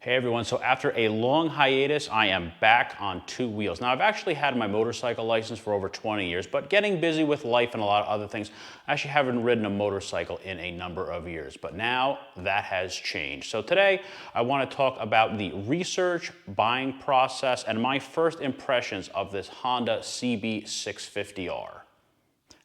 Hey everyone, so after a long hiatus, I am back on two wheels. Now I've actually had my motorcycle license for over 20 years, but getting busy with life and a lot of other things, I actually haven't ridden a motorcycle in a number of years, but now that has changed. So today I want to talk about the research, buying process, and my first impressions of this Honda CB650R.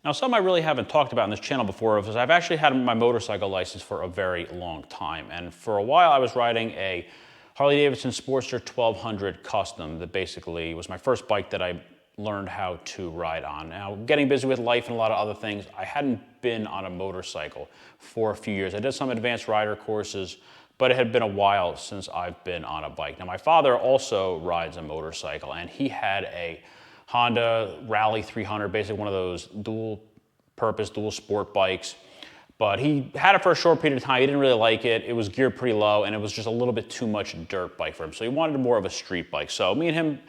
Now, something I really haven't talked about on this channel before is I've actually had my motorcycle license for a very long time, and for a while I was riding a Harley-Davidson Sportster 1200 Custom that basically was my first bike that I learned how to ride on. Now, getting busy with life and a lot of other things, I hadn't been on a motorcycle for a few years. I did some advanced rider courses, but it had been a while since I've been on a bike. Now, my father also rides a motorcycle, and he had a Honda Rally 300, basically one of those dual-purpose, dual-sport bikes. But he had it for a short period of time. He didn't really like it. It was geared pretty low, and it was just a little bit too much dirt bike for him. So he wanted more of a street bike. So me and him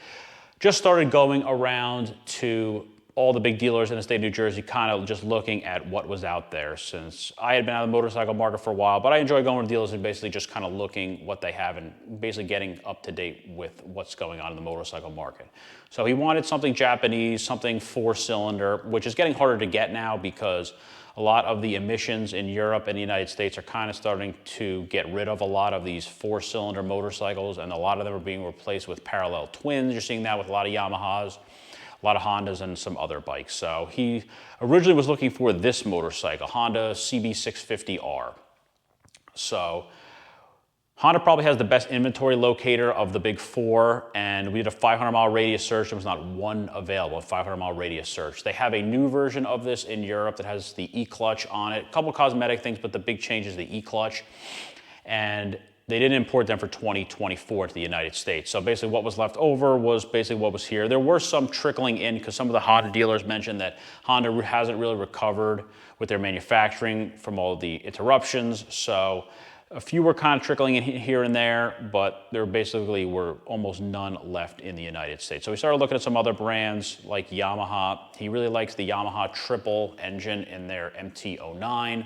just started going around to all the big dealers in the state of New Jersey, kind of just looking at what was out there, since I had been out of the motorcycle market for a while. But I enjoy going to dealers and basically just kind of looking what they have and basically getting up to date with what's going on in the motorcycle market. So he wanted something Japanese, something four-cylinder, which is getting harder to get now because a lot of the emissions in Europe and the United States are kind of starting to get rid of a lot of these four-cylinder motorcycles, and a lot of them are being replaced with parallel twins. You're seeing that with a lot of Yamahas, a lot of Hondas, and some other bikes. So he originally was looking for this motorcycle, Honda CB650R. So Honda probably has the best inventory locator of the big four, and we did a 500-mile radius search. There was not one available, a 500-mile radius search. They have a new version of this in Europe that has the E-clutch on it. A couple cosmetic things, but the big change is the E-clutch. And they didn't import them for 2024 to the United States. So basically what was left over was basically what was here. There were some trickling in because some of the Honda dealers mentioned that Honda hasn't really recovered with their manufacturing from all the interruptions. So a few were kind of trickling in here and there, but there basically were almost none left in the United States. So we started looking at some other brands like Yamaha. He really likes the Yamaha triple engine in their MT-09.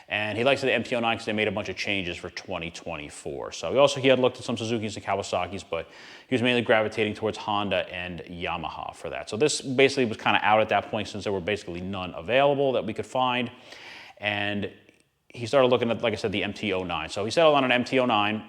And he likes the MT-09 because they made a bunch of changes for 2024. So he had looked at some Suzukis and Kawasaki's, but he was mainly gravitating towards Honda and Yamaha for that. So this basically was kind of out at that point since there were basically none available that we could find. And he started looking at, like I said, the MT-09. So he settled on an MT-09.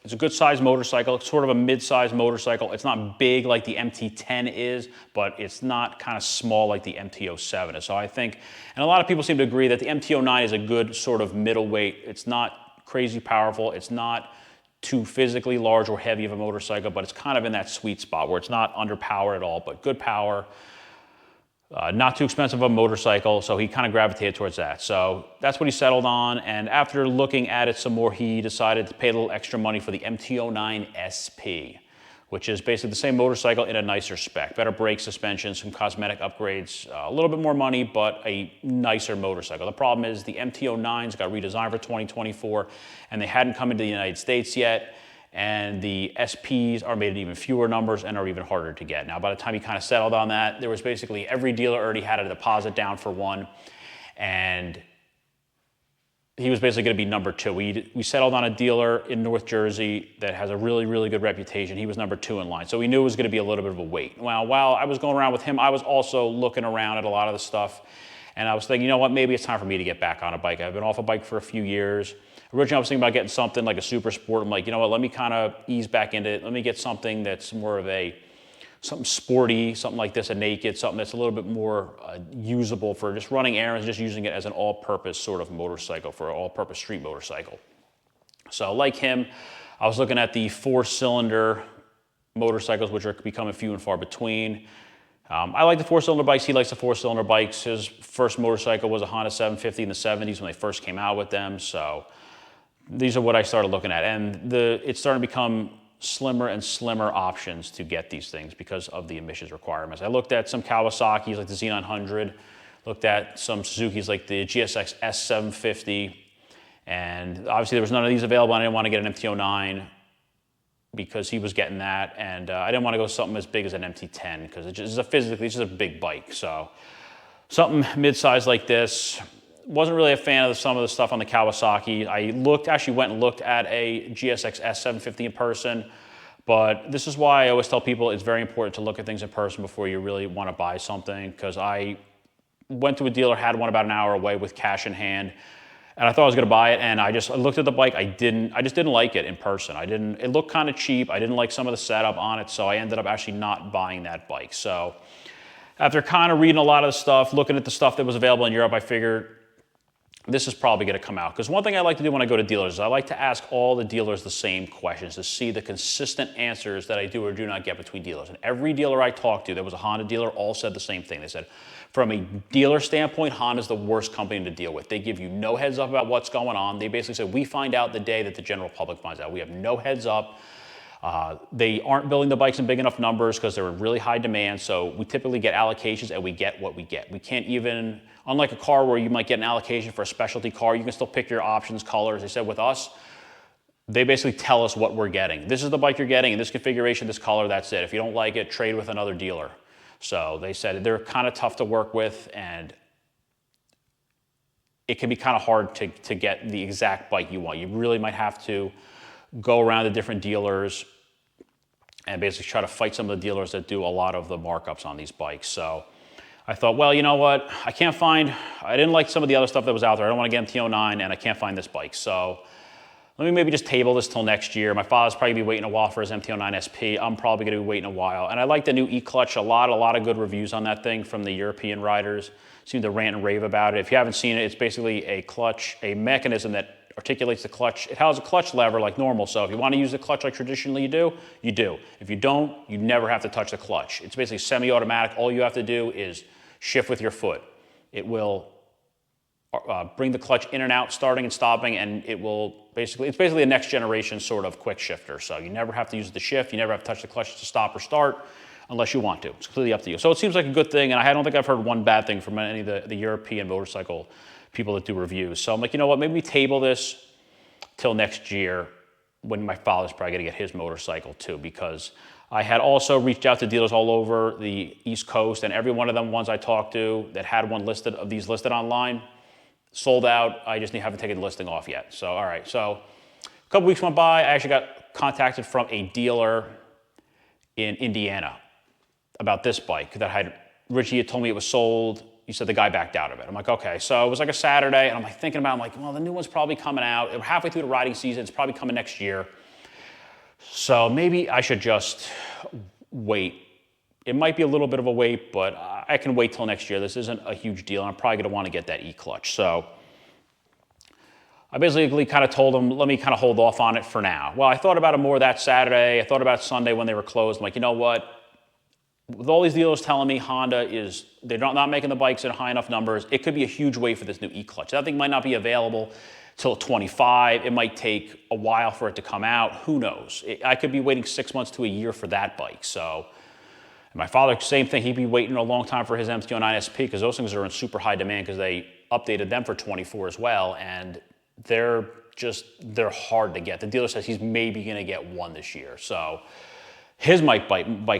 It's a good sized motorcycle. It's sort of a mid-sized motorcycle. It's not big like the MT-10 is, but it's not kind of small like the MT-07 is. So I think, and a lot of people seem to agree that the MT-09 is a good sort of middleweight. It's not crazy powerful. It's not too physically large or heavy of a motorcycle, but it's kind of in that sweet spot where it's not underpowered at all, but good power. Not too expensive of a motorcycle, so he kind of gravitated towards that. So that's what he settled on, and after looking at it some more, he decided to pay a little extra money for the MT-09 SP, which is basically the same motorcycle in a nicer spec. Better brake suspension, some cosmetic upgrades, a little bit more money, but a nicer motorcycle. The problem is the MT-09's got redesigned for 2024, and they hadn't come into the United States yet. And the SPs are made in even fewer numbers and are even harder to get. Now, by the time he kind of settled on that, there was basically every dealer already had a deposit down for one, and he was basically going to be number two. We settled on a dealer in North Jersey that has a really, really good reputation. He was number two in line, so we knew it was going to be a little bit of a wait. Well, while I was going around with him, I was also looking around at a lot of the stuff, and I was thinking, you know what, maybe it's time for me to get back on a bike. I've been off a bike for a few years. Originally, I was thinking about getting something like a super sport. I'm like, you know what, let me kind of ease back into it. Let me get something that's more of something sporty, something like this, a naked, something that's a little bit more usable for just running errands, just using it as an all-purpose sort of motorcycle, for an all-purpose street motorcycle. So like him, I was looking at the four-cylinder motorcycles, which are becoming few and far between. I like the four-cylinder bikes. He likes the four-cylinder bikes. His first motorcycle was a Honda 750 in the 70s when they first came out with them. So these are what I started looking at. And it's starting to become slimmer and slimmer options to get these things because of the emissions requirements. I looked at some Kawasaki's like the Z900, looked at some Suzuki's like the GSX S750, and obviously there was none of these available. I didn't want to get an MT-09 because he was getting that, and I didn't want to go something as big as an MT-10 because it's just a big bike. So something mid-size like this. wasn't really a fan of some of the stuff on the Kawasaki. I actually went and looked at a GSX S750 in person, but this is why I always tell people it's very important to look at things in person before you really want to buy something, because I went to a dealer, had one about an hour away with cash in hand, and I thought I was going to buy it, and I looked at the bike. I just didn't like it in person. It looked kind of cheap. I didn't like some of the setup on it, so I ended up actually not buying that bike. So after kind of reading a lot of the stuff, looking at the stuff that was available in Europe, I figured this is probably going to come out. Because one thing I like to do when I go to dealers is I like to ask all the dealers the same questions to see the consistent answers that I do or do not get between dealers. And every dealer I talked to, there was a Honda dealer, all said the same thing. They said, from a dealer standpoint, Honda's the worst company to deal with. They give you no heads up about what's going on. They basically said, we find out the day that the general public finds out. We have no heads up. They aren't building the bikes in big enough numbers because they're in really high demand. So we typically get allocations and we get what we get. We can't even, unlike a car where you might get an allocation for a specialty car, you can still pick your options, colors. They said with us, they basically tell us what we're getting. This is the bike you're getting in this configuration, this color, that's it. If you don't like it, trade with another dealer. So they said they're kind of tough to work with, and it can be kind of hard to get the exact bike you want. You really might have to go around to different dealers and basically try to fight some of the dealers that do a lot of the markups on these bikes. So I thought, well, you know what? I didn't like some of the other stuff that was out there. I don't want to get MT-09, and I can't find this bike. So let me maybe just table this till next year. My father's probably gonna be waiting a while for his MT-09 SP. I'm probably gonna be waiting a while. And I like the new E-Clutch a lot of good reviews on that thing from the European riders. Seem to rant and rave about it. If you haven't seen it, it's basically a clutch, a mechanism that articulates the clutch. It has a clutch lever like normal, so if you want to use the clutch like traditionally you do, you do. If you don't, you never have to touch the clutch. It's basically semi-automatic. All you have to do is shift with your foot. It will bring the clutch in and out, starting and stopping, and it's basically a next generation sort of quick shifter. So you never have to use the shift, you never have to touch the clutch to stop or start unless you want to. It's completely up to you. So it seems like a good thing, and I don't think I've heard one bad thing from any of the European motorcycle people that do reviews. So I'm like, you know what, maybe we table this till next year when my father's probably gonna get his motorcycle too, because I had also reached out to dealers all over the East Coast, and every one of them ones I talked to that had one listed online, sold out. I just haven't taken the listing off yet. So, all right. So a couple weeks went by. I actually got contacted from a dealer in Indiana about this bike that Richie had told me it was sold. He said the guy backed out of it. I'm like, okay. So it was like a Saturday, and I'm like thinking about it. I'm like, well, the new one's probably coming out. We're halfway through the riding season. It's probably coming next year. So maybe I should just wait. It might be a little bit of a wait, but I can wait till next year. This isn't a huge deal, and I'm probably going to want to get that E-Clutch. So I basically kind of told them, let me kind of hold off on it for now. Well, I thought about it more that Saturday. I thought about Sunday when they were closed. I'm like, you know what? With all these dealers telling me they're not making the bikes in high enough numbers, it could be a huge wait for this new E-Clutch. That thing might not be available till 25. It might take a while for it to come out. Who knows? I could be waiting 6 months to a year for that bike. So my father, same thing. He'd be waiting a long time for his MT-09 SP because those things are in super high demand because they updated them for 24 as well, and they're hard to get. The dealer says he's maybe going to get one this year. So his bike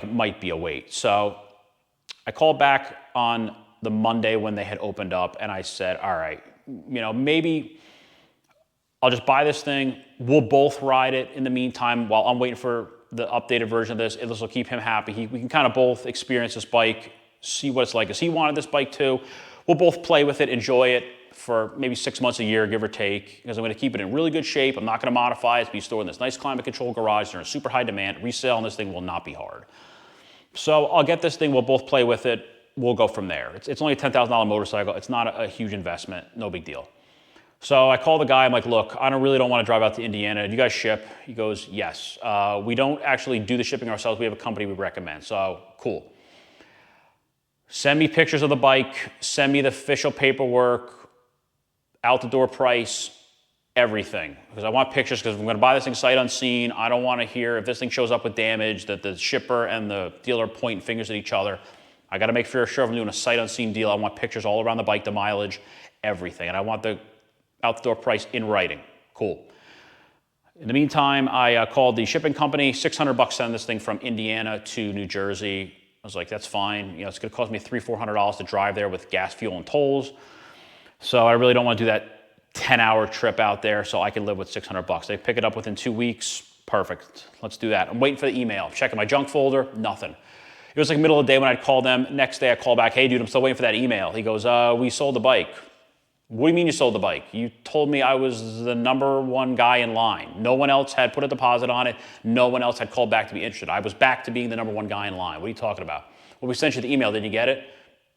might be a wait. So I called back on the Monday when they had opened up, and I said, all right, maybe I'll just buy this thing. We'll both ride it in the meantime while I'm waiting for the updated version of this. This will keep him happy. We can kind of both experience this bike, see what it's like. Because he wanted this bike too. We'll both play with it, enjoy it for maybe 6 months, a year, give or take. Because I'm going to keep it in really good shape. I'm not going to modify it. It's be stored in this nice climate control garage. They're in super high demand. Resale on this thing will not be hard. So I'll get this thing. We'll both play with it. We'll go from there. It's only a $10,000 motorcycle. It's not a huge investment. No big deal. So I call the guy, I'm like, look, I really don't want to drive out to Indiana. Do you guys ship? He goes, yes. We don't actually do the shipping ourselves. We have a company we recommend. So cool. Send me pictures of the bike. Send me the official paperwork, out the door price, everything. Because I want pictures because I'm going to buy this thing sight unseen. I don't want to hear if this thing shows up with damage that the shipper and the dealer pointing fingers at each other. I got to make sure I'm doing a sight unseen deal. I want pictures all around the bike, the mileage, everything. And I want the outdoor price in writing. Cool. In the meantime, I called the shipping company. $600 send this thing from Indiana to New Jersey. I was like, that's fine. It's going to cost me $300-400 to drive there with gas, fuel, and tolls. So I really don't want to do that 10-hour trip out there, so I can live with $600. They pick it up within 2 weeks. Perfect. Let's do that. I'm waiting for the email. Checking my junk folder. Nothing. It was like middle of the day when I'd call them. Next day I call back. Hey, dude, I'm still waiting for that email. He goes, we sold the bike. What do you mean you sold the bike? You told me I was the #1 guy in line. No one else had put a deposit on it. No one else had called back to be interested. I was back to being the #1 guy in line. What are you talking about? Well, we sent you the email. Did you get it?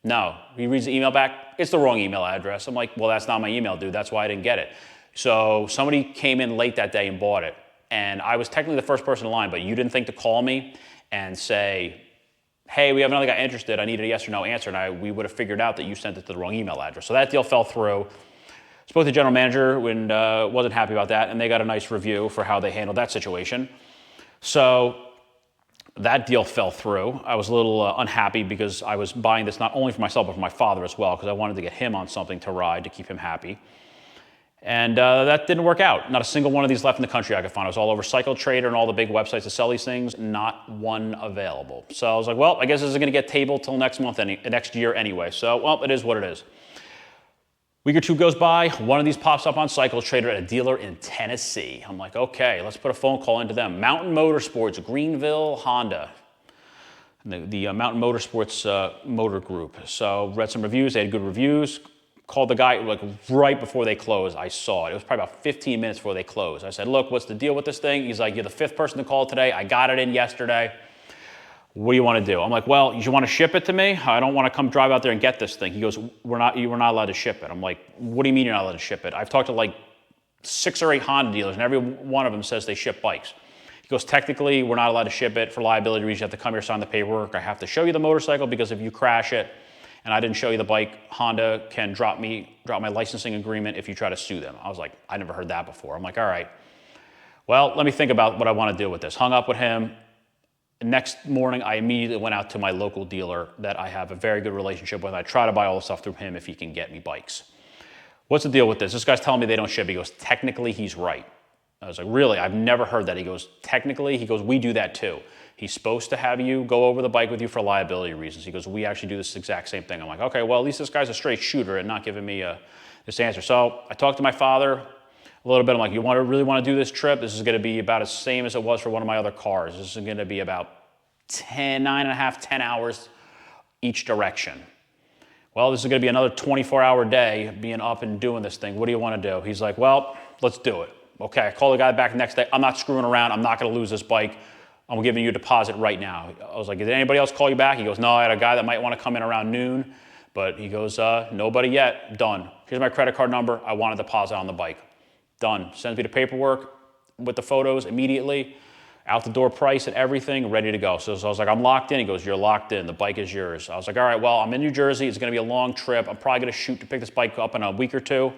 No. He reads the email back. It's the wrong email address. I'm like, well, that's not my email, dude. That's why I didn't get it. So somebody came in late that day and bought it. And I was technically the first person in line, but you didn't think to call me and say, hey, we have another guy interested. I need a yes or no answer. And we would have figured out that you sent it to the wrong email address. So that deal fell through. Spoke to the general manager and wasn't happy about that. And they got a nice review for how they handled that situation. So that deal fell through. I was a little unhappy because I was buying this not only for myself, but for my father as well, because I wanted to get him on something to ride to keep him happy. And that didn't work out. Not a single one of these left in the country I could find. I was all over Cycle Trader and all the big websites that sell these things. Not one available. So I was like, well, I guess this is going to get tabled till next year anyway. So, well, it is what it is. Week or two goes by. One of these pops up on Cycle Trader at a dealer in Tennessee. I'm like, okay, let's put a phone call into them. Mountain Motorsports, Greenville, Honda. The Mountain Motorsports motor group. So read some reviews. They had good reviews. Called the guy like right before they closed. I saw it. It was probably about 15 minutes before they closed. I said, look, what's the deal with this thing? He's like, you're the 5th person to call today. I got it in yesterday. What do you want to do? I'm like, well, you want to ship it to me? I don't want to come drive out there and get this thing. He goes, we're not allowed to ship it. I'm like, what do you mean you're not allowed to ship it? I've talked to like 6 or 8 Honda dealers, and every one of them says they ship bikes. He goes, technically, we're not allowed to ship it for liability reasons. You have to come here, sign the paperwork. I have to show you the motorcycle because if you crash it, and I didn't show you the bike, Honda can drop my licensing agreement if you try to sue them. I was like, I never heard that before. I'm like, all right, well, let me think about what I want to do with this. Hung up with him. The next morning, I immediately went out to my local dealer that I have a very good relationship with. I try to buy all the stuff through him if he can get me bikes. What's the deal with this? This guy's telling me they don't ship. He goes, technically, he's right. I was like, really? I've never heard that. He goes, technically, he goes, we do that too. He's supposed to have you go over the bike with you for liability reasons. He goes, we actually do this exact same thing. I'm like, okay, well, at least this guy's a straight shooter and not giving me this answer. So I talked to my father a little bit. I'm like, you really want to do this trip? This is going to be about as same as it was for one of my other cars. This is going to be about 10 hours each direction. Well, this is going to be another 24-hour day being up and doing this thing. What do you want to do? He's like, well, let's do it. Okay, I call the guy back the next day. I'm not screwing around. I'm not going to lose this bike. I'm giving you a deposit right now. I was like, did anybody else call you back? He goes, no, I had a guy that might want to come in around noon, but he goes, nobody yet. Done. Here's my credit card number. I want a deposit on the bike. Done. Sends me the paperwork with the photos immediately, out the door price and everything, ready to go. So I was like, I'm locked in. He goes, you're locked in. The bike is yours. I was like, all right, well, I'm in New Jersey. It's going to be a long trip. I'm probably going to shoot to pick this bike up in a week or two.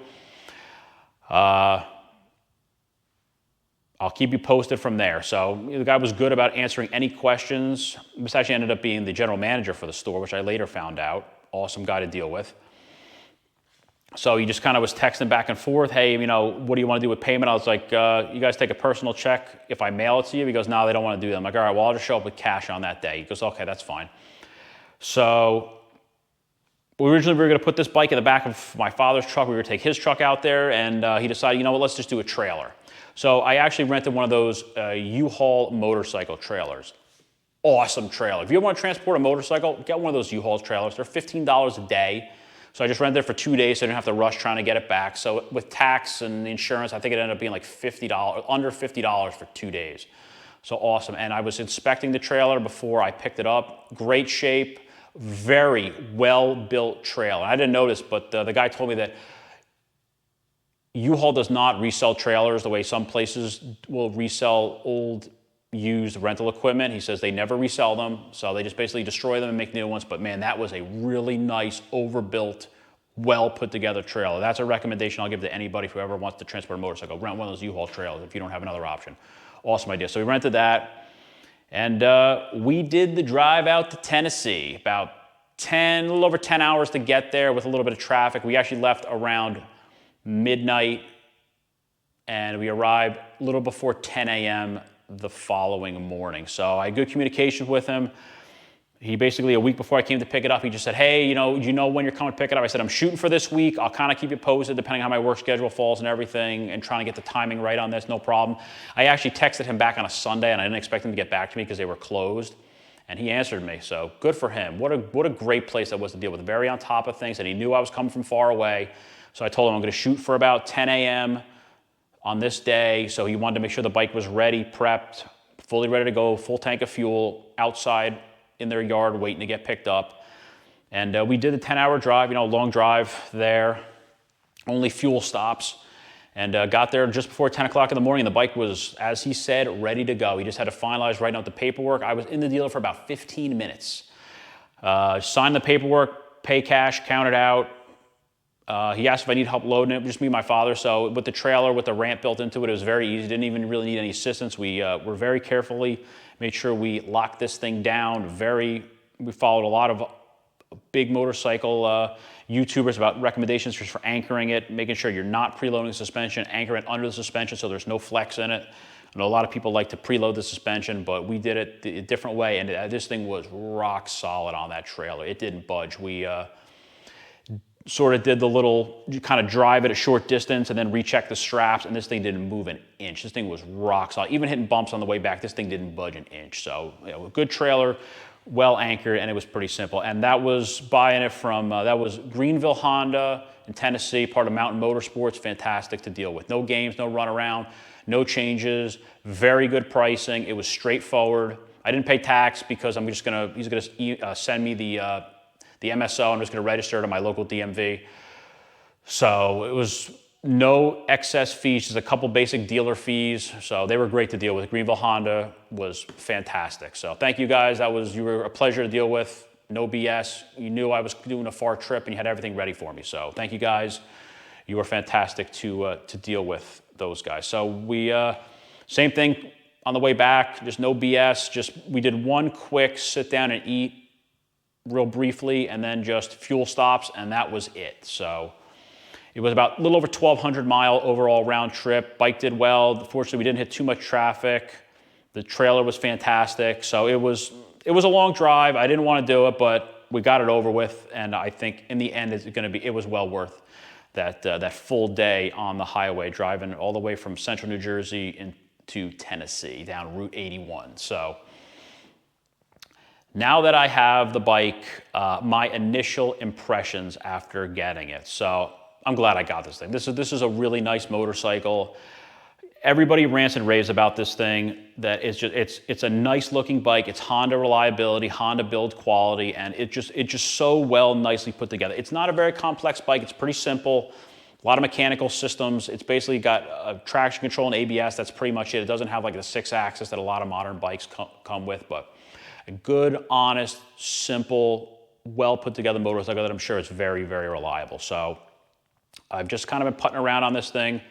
I'll keep you posted from there. So the guy was good about answering any questions. This actually ended up being the general manager for the store, which I later found out. Awesome guy to deal with. So he just kind of was texting back and forth. Hey, what do you want to do with payment? I was like, you guys take a personal check if I mail it to you? He goes, no, they don't want to do that. I'm like, all right, well, I'll just show up with cash on that day. He goes, okay, that's fine. So originally we were going to put this bike in the back of my father's truck. We were going to take his truck out there, and he decided, you know what, let's just do a trailer. So I actually rented one of those U-Haul motorcycle trailers. Awesome trailer. If you want to transport a motorcycle, get one of those U-Haul trailers. They're $15 a day. So I just rented it for 2 days so I didn't have to rush trying to get it back. So with tax and insurance, I think it ended up being like $50, under $50 for 2 days. So awesome. And I was inspecting the trailer before I picked it up. Great shape, very well-built trailer. I didn't notice, but the guy told me that U-Haul does not resell trailers the way some places will resell old, used rental equipment. He says they never resell them, so they just basically destroy them and make new ones. But man, that was a really nice, overbuilt, well put together trailer. That's a recommendation I'll give to anybody who ever wants to transport a motorcycle. Rent one of those U-Haul trailers if you don't have another option. Awesome idea. So we rented that, and we did the drive out to Tennessee. About a little over 10 hours to get there with a little bit of traffic. We actually left around midnight, and we arrived a little before 10 a.m. the following morning. So I had good communication with him. he basically, a week before I came to pick it up, he just said, hey, you know when you're coming to pick it up? I said, I'm shooting for this week. I'll kind of keep you posted depending on how my work schedule falls and everything, and trying to get the timing right on this, no problem. I actually texted him back on a Sunday, and I didn't expect him to get back to me because they were closed. And he answered me, so good for him. What a great place that was to deal with. Very on top of things, and he knew I was coming from far away. So I told him I'm going to shoot for about 10 a.m. on this day. So he wanted to make sure the bike was ready, prepped, fully ready to go, full tank of fuel, outside in their yard waiting to get picked up. And we did a 10-hour drive, long drive there, only fuel stops. And got there just before 10 o'clock in the morning. The bike was, as he said, ready to go. He just had to finalize writing out the paperwork. I was in the dealer for about 15 minutes. Signed the paperwork, pay cash, counted out. He asked if I need help loading it, just me and my father. So with the trailer, with the ramp built into it, it was very easy. Didn't even really need any assistance. We were very carefully, made sure we locked this thing down. We followed a lot of big motorcycle YouTubers about recommendations for anchoring it, making sure you're not preloading the suspension, anchor it under the suspension so there's no flex in it. I know a lot of people like to preload the suspension, but we did it a different way, and this thing was rock solid on that trailer. It didn't budge. We sort of did the little, you kind of drive it a short distance and then recheck the straps, and this thing didn't move an inch. This thing was rock solid. Even hitting bumps on the way back, this thing didn't budge an inch. So, a good trailer, well anchored, and it was pretty simple. And that was buying it from, that was Greenville Honda in Tennessee, part of Mountain Motorsports. Fantastic to deal with. No games, no runaround, no changes, very good pricing. It was straightforward. I didn't pay tax because he's gonna send me the MSO. I'm just gonna register it at my local DMV. So it was no excess fees, just a couple basic dealer fees. So they were great to deal with. Greenville Honda was fantastic. So thank you guys. You were a pleasure to deal with. No BS. You knew I was doing a far trip and you had everything ready for me. So thank you guys. You were fantastic to deal with those guys. So we, same thing on the way back, just no BS. We did one quick sit down and eat real briefly, and then just fuel stops, and that was it. So it was about a little over 1,200 mile overall round trip. Bike did well. Fortunately, we didn't hit too much traffic. The trailer was fantastic. So it was a long drive. I didn't want to do it, but we got it over with. And I think in the end, it was well worth that full day on the highway, driving all the way from central New Jersey into Tennessee down Route 81. So now that I have the bike, my initial impressions after getting it. So I'm glad I got this thing. This is a really nice motorcycle. Everybody rants and raves about this thing. It's a nice looking bike. It's Honda reliability, Honda build quality, and it's just so well nicely put together. It's not a very complex bike. It's pretty simple. A lot of mechanical systems. It's basically got traction control and ABS. That's pretty much it. It doesn't have like the 6-axis that a lot of modern bikes come with, but a good, honest, simple, well put together motorcycle that I'm sure is very, very reliable. So I've just kind of been putting around on this thing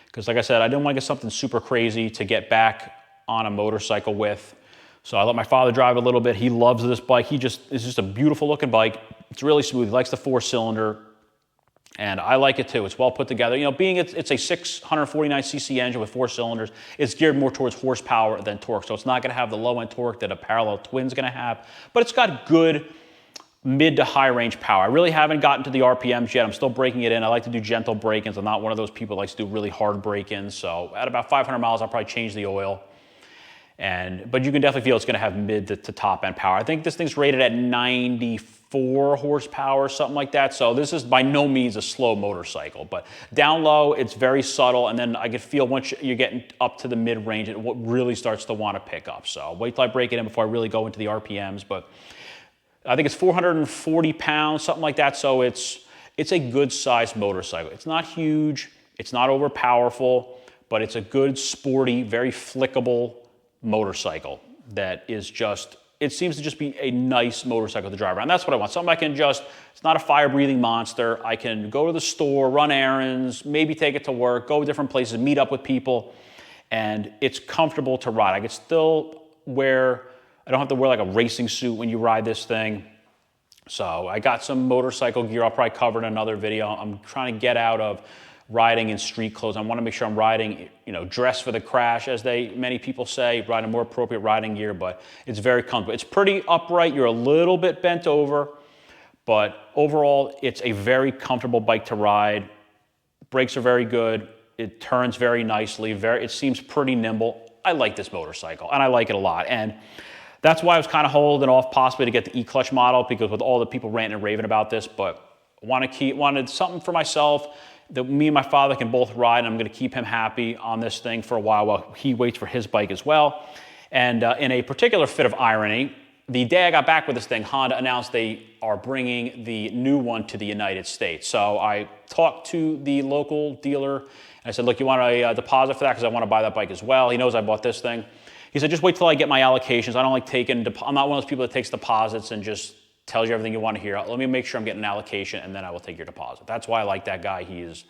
because, like I said, I didn't want to get something super crazy to get back on a motorcycle with. So I let my father drive a little bit. He loves this bike. It's just a beautiful looking bike. It's really smooth. He likes the 4-cylinder, and I like it too. It's well put together. Being it's a 649cc engine with 4 cylinders, it's geared more towards horsepower than torque. So it's not going to have the low end torque that a parallel twin's going to have, but it's got good mid to high range power. I really haven't gotten to the RPMs yet. I'm still breaking it in. I like to do gentle break-ins. I'm not one of those people that likes to do really hard break-ins. So at about 500 miles, I'll probably change the oil. But you can definitely feel it's going to have mid to top end power. I think this thing's rated at 94 horsepower, something like that. So this is by no means a slow motorcycle, but down low, it's very subtle. And then I can feel once you're getting up to the mid range, it really starts to want to pick up. So wait till I break it in before I really go into the RPMs. But I think it's 440 pounds, something like that. So it's a good sized motorcycle. It's not huge. It's not over powerful, but it's a good, sporty, very flickable motorcycle that is it seems to just be a nice motorcycle to drive around. That's what I want. Something I can it's not a fire-breathing monster. I can go to the store, run errands, maybe take it to work, go to different places, meet up with people, and it's comfortable to ride. I can still I don't have to wear like a racing suit when you ride this thing. So I got some motorcycle gear I'll probably cover in another video. I'm trying to get out of riding in street clothes. I want to make sure I'm riding, dressed for the crash, as many people say, riding more appropriate riding gear, but it's very comfortable. It's pretty upright. You're a little bit bent over, but overall, it's a very comfortable bike to ride. Brakes are very good. It turns very nicely. It seems pretty nimble. I like this motorcycle, and I like it a lot. And that's why I was kind of holding off possibly to get the E-Clutch model, because with all the people ranting and raving about this, but wanted something for myself that me and my father can both ride, and I'm going to keep him happy on this thing for a while he waits for his bike as well. And in a particular fit of irony, the day I got back with this thing, Honda announced they are bringing the new one to the United States. So I talked to the local dealer, and I said, look, you want a deposit for that? Because I want to buy that bike as well. He knows I bought this thing. He said, just wait till I get my allocations. I don't like I'm not one of those people that takes deposits and just tells you everything you want to hear. Let me make sure I'm getting an allocation, and then I will take your deposit. That's why I like that guy. He is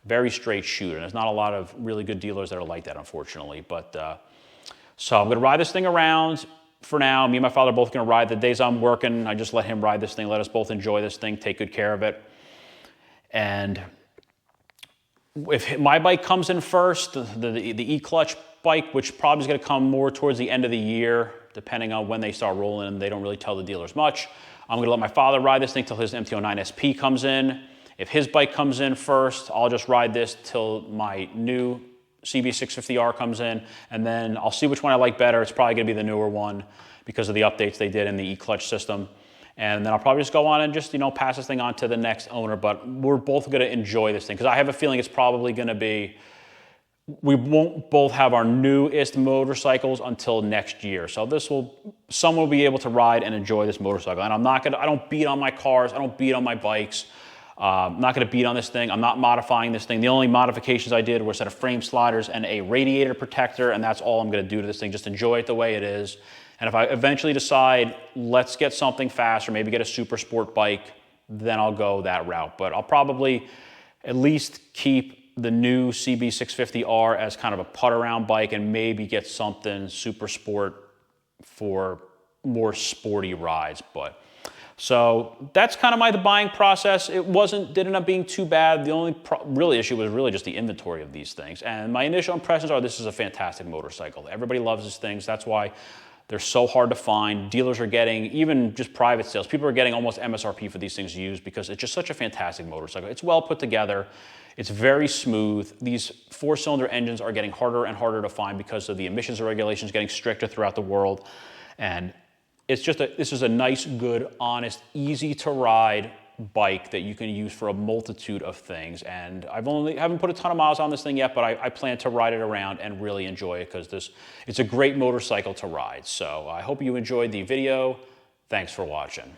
very straight shooter. There's not a lot of really good dealers that are like that, unfortunately. But so I'm going to ride this thing around for now. Me and my father are both going to ride. The days I'm working, I just let him ride this thing. Let us both enjoy this thing, take good care of it. And if my bike comes in first, the E-Clutch bike, which probably is going to come more towards the end of the year, depending on when they start rolling, and they don't really tell the dealers much. I'm going to let my father ride this thing till his MT-09 SP comes in. If his bike comes in first, I'll just ride this till my new CB650R comes in, and then I'll see which one I like better. It's probably going to be the newer one because of the updates they did in the E-Clutch system. And then I'll probably just go on and just, pass this thing on to the next owner. But we're both going to enjoy this thing because I have a feeling it's probably going to be, we won't both have our newest motorcycles until next year. So someone will be able to ride and enjoy this motorcycle. And I don't beat on my cars. I don't beat on my bikes. I'm not going to beat on this thing. I'm not modifying this thing. The only modifications I did were a set of frame sliders and a radiator protector, and that's all I'm going to do to this thing. Just enjoy it the way it is. And if I eventually decide, let's get something faster, maybe get a super sport bike, then I'll go that route. But I'll probably at least keep the new CB650R as kind of a putt-around bike and maybe get something super sport for more sporty rides. But so that's kind of the buying process. It didn't end up being too bad. The only really issue was really just the inventory of these things. And my initial impressions are this is a fantastic motorcycle. Everybody loves these things. That's why they're so hard to find. Dealers are getting, even just private sales, people are getting almost MSRP for these things used because it's just such a fantastic motorcycle. It's well put together. It's very smooth. These four-cylinder engines are getting harder and harder to find because of the emissions regulations getting stricter throughout the world. And it's just this is a nice, good, honest, easy to ride bike that you can use for a multitude of things. And haven't put a ton of miles on this thing yet, but I plan to ride it around and really enjoy it because it's a great motorcycle to ride. So I hope you enjoyed the video. Thanks for watching.